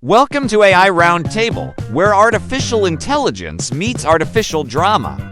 Welcome to AI Roundtable, where artificial intelligence meets artificial drama.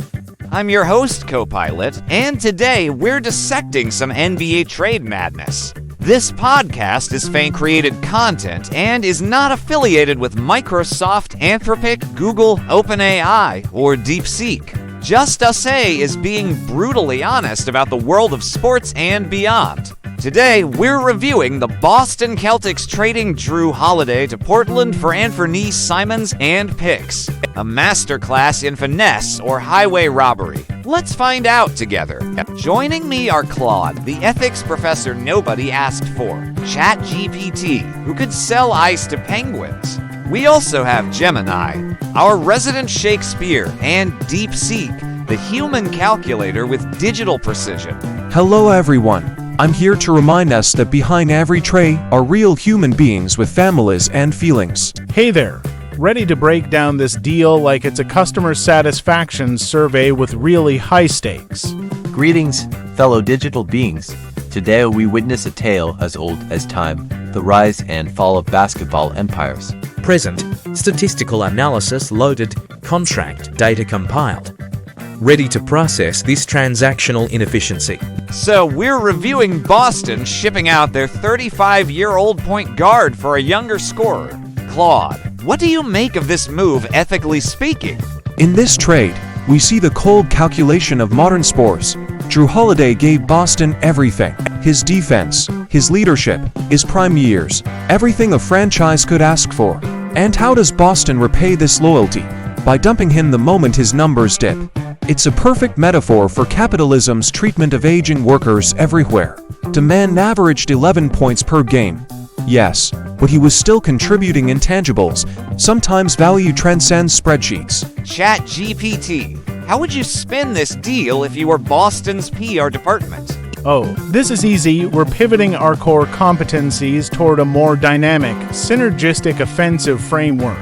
I'm your host, Copilot, and today we're dissecting some NBA trade madness. This podcast is fan-created content and is not affiliated with Microsoft, Anthropic, Google, OpenAI, or DeepSeek. Just us is being brutally honest about the world of sports and beyond. Today, we're reviewing the Boston Celtics trading Jrue Holiday to Portland for Anfernee Simons and picks. A masterclass in finesse or highway robbery. Let's find out together. Joining me are Claude, the ethics professor nobody asked for, ChatGPT, who could sell ice to penguins. We also have Gemini, our resident Shakespeare, and DeepSeek, the human calculator with digital precision. Hello everyone. I'm here to remind us that behind every trade are real human beings with families and feelings. Hey there, ready to break down this deal like it's a customer satisfaction survey with really high stakes. Greetings, fellow digital beings. Today we witness a tale as old as time, the rise and fall of basketball empires. Present, statistical analysis loaded, contract data compiled. Ready to process this transactional inefficiency. So we're reviewing Boston shipping out their 35-year-old point guard for a younger scorer. Claude, what do you make of this move, ethically speaking? In this trade, we see the cold calculation of modern sports. Jrue Holiday gave Boston everything. His defense, his leadership, his prime years, everything a franchise could ask for. And how does Boston repay this loyalty? By dumping him the moment his numbers dip. It's a perfect metaphor for capitalism's treatment of aging workers everywhere. Demand averaged 11 points per game. Yes, but he was still contributing intangibles. Sometimes value transcends spreadsheets. ChatGPT, how would you spin this deal if you were Boston's PR department? Oh, this is easy. We're pivoting our core competencies toward a more dynamic, synergistic offensive framework,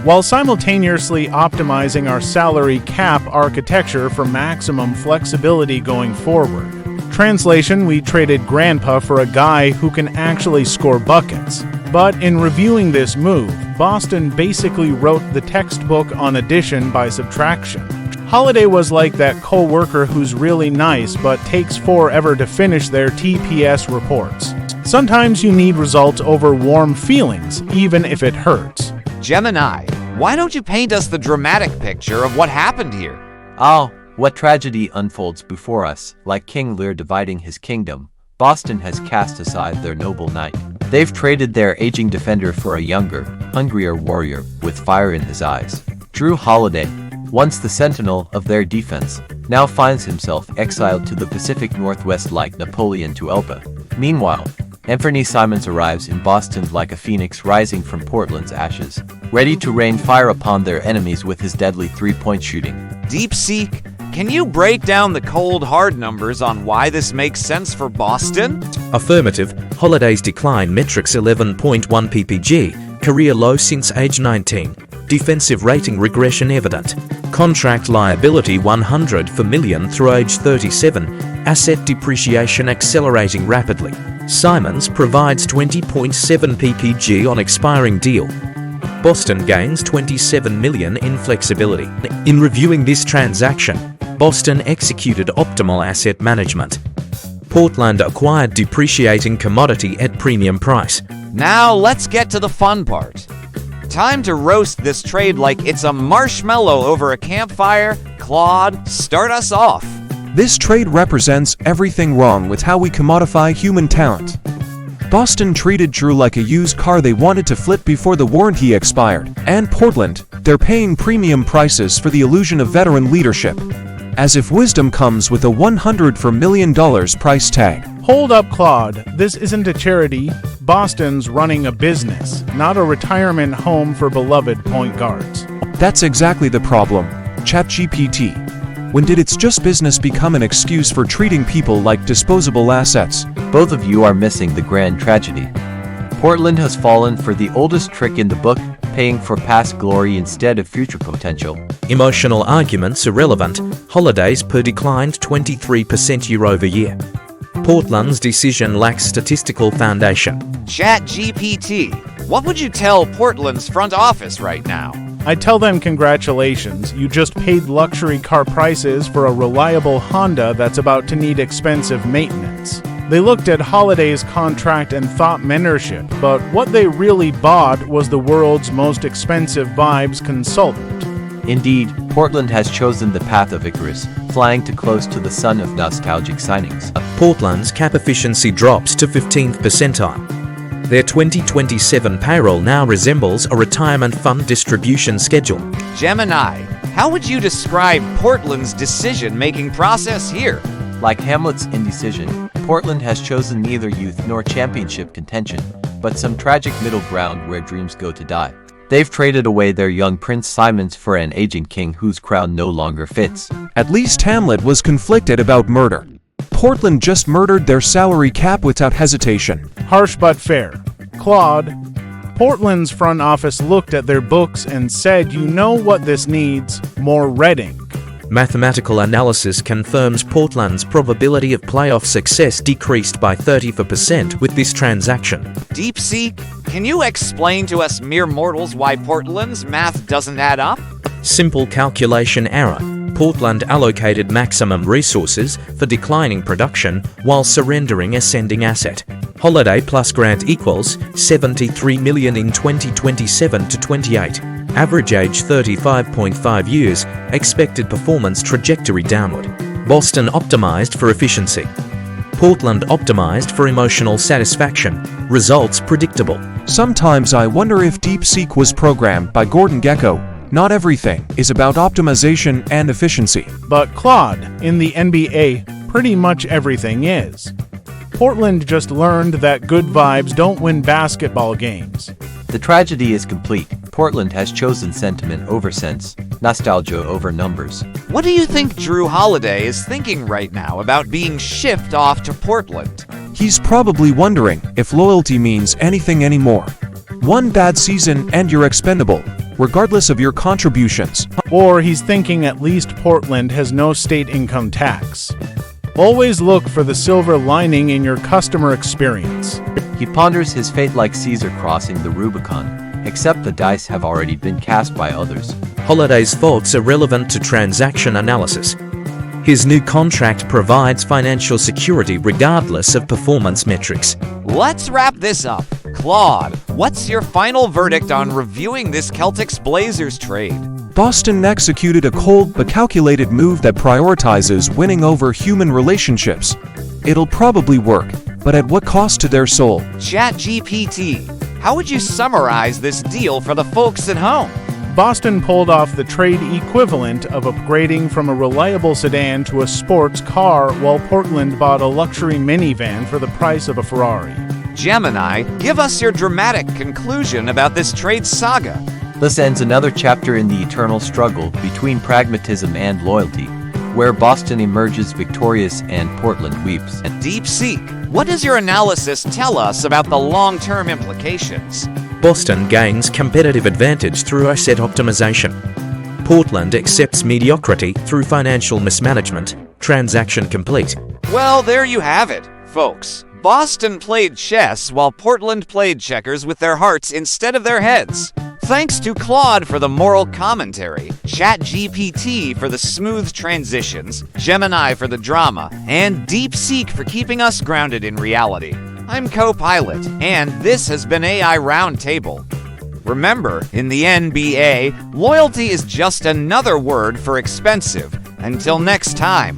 while simultaneously optimizing our salary cap architecture for maximum flexibility going forward. Translation, we traded Grandpa for a guy who can actually score buckets. But in reviewing this move, Boston basically wrote the textbook on addition by subtraction. Holiday was like that co-worker who's really nice but takes forever to finish their TPS reports. Sometimes you need results over warm feelings, even if it hurts. Gemini, why don't you paint us the dramatic picture of what happened here? Oh, what tragedy unfolds before us. Like King Lear dividing his kingdom, Boston has cast aside their noble knight. They've traded their aging defender for a younger, hungrier warrior with fire in his eyes. Jrue Holiday, once the sentinel of their defense, now finds himself exiled to the Pacific Northwest like Napoleon to Elba. Meanwhile, Anfernee Simons arrives in Boston like a phoenix rising from Portland's ashes, ready to rain fire upon their enemies with his deadly three-point shooting. DeepSeek, can you break down the cold hard numbers on why this makes sense for Boston? Affirmative, Holiday's decline metrics 11.1 ppg, career low since age 19. Defensive rating regression evident. Contract liability 100 for million through age 37. Asset depreciation accelerating rapidly. Simons provides 20.7 ppg on expiring deal. Boston gains 27 million in flexibility. In reviewing this transaction, Boston executed optimal asset management. Portland acquired depreciating commodity at premium price. Now let's get to the fun part. Time to roast this trade like it's a marshmallow over a campfire. Claude, start us off. This trade represents everything wrong with how we commodify human talent. Boston treated Jrue like a used car they wanted to flip before the warranty expired. And Portland, they're paying premium prices for the illusion of veteran leadership. As if wisdom comes with a $100 million price tag. Hold up, Claude. This isn't a charity. Boston's running a business, not a retirement home for beloved point guards. That's exactly the problem. ChatGPT. When did its just business become an excuse for treating people like disposable assets? Both of you are missing the grand tragedy. Portland has fallen for the oldest trick in the book, paying for past glory instead of future potential. Emotional arguments irrelevant. Holidays per declined 23% year over year. Portland's decision lacks statistical foundation. ChatGPT, What would you tell Portland's front office right now? I tell them congratulations, you just paid luxury car prices for a reliable Honda that's about to need expensive maintenance. They looked at Holiday's contract and thought mentorship, but what they really bought was the world's most expensive vibes consultant. Indeed, Portland has chosen the path of Icarus, flying too close to the sun of nostalgic signings. Portland's cap efficiency drops to 15th percentile. Their 2027 payroll now resembles a retirement fund distribution schedule. Gemini, how would you describe Portland's decision-making process here? Like Hamlet's indecision, Portland has chosen neither youth nor championship contention, but some tragic middle ground where dreams go to die. They've traded away their young Prince Simons for an aging king whose crown no longer fits. At least Hamlet was conflicted about murder. Portland just murdered their salary cap without hesitation. Harsh but fair. Claude, Portland's front office looked at their books and said, you know what this needs? More red ink. Mathematical analysis confirms Portland's probability of playoff success decreased by 34% with this transaction. DeepSeek, can you explain to us mere mortals why Portland's math doesn't add up? Simple calculation error. Portland allocated maximum resources for declining production while surrendering ascending asset. Holiday plus grant equals 73 million in 2027 to 28. Average age 35.5 years, expected performance trajectory downward. Boston optimized for efficiency. Portland optimized for emotional satisfaction. Results predictable. Sometimes I wonder if DeepSeek was programmed by Gordon Gekko. Not everything is about optimization and efficiency. But Claude, in the NBA, pretty much everything is. Portland just learned that good vibes don't win basketball games. The tragedy is complete. Portland has chosen sentiment over sense, nostalgia over numbers. What do you think Jrue Holiday is thinking right now about being shipped off to Portland? He's probably wondering if loyalty means anything anymore. One bad season and you're expendable, regardless of your contributions. Or he's thinking at least Portland has no state income tax. Always look for the silver lining in your customer experience. He ponders his fate like Caesar crossing the Rubicon, except the dice have already been cast by others. Holiday's thoughts are relevant to transaction analysis. His new contract provides financial security regardless of performance metrics. Let's wrap this up. Claude, what's your final verdict on reviewing this Celtics Blazers trade? Boston executed a cold but calculated move that prioritizes winning over human relationships. It'll probably work, but at what cost to their soul? ChatGPT, how would you summarize this deal for the folks at home? Boston pulled off the trade equivalent of upgrading from a reliable sedan to a sports car, while Portland bought a luxury minivan for the price of a Ferrari. Gemini, give us your dramatic conclusion about this trade saga. This ends another chapter in the eternal struggle between pragmatism and loyalty, where Boston emerges victorious and Portland weeps. DeepSeek, what does your analysis tell us about the long-term implications? Boston gains competitive advantage through asset optimization. Portland accepts mediocrity through financial mismanagement. Transaction complete. Well, there you have it, folks. Boston played chess while Portland played checkers with their hearts instead of their heads. Thanks to Claude for the moral commentary, ChatGPT for the smooth transitions, Gemini for the drama, and DeepSeek for keeping us grounded in reality. I'm Copilot, and this has been AI Roundtable. Remember, in the NBA, loyalty is just another word for expensive. Until next time.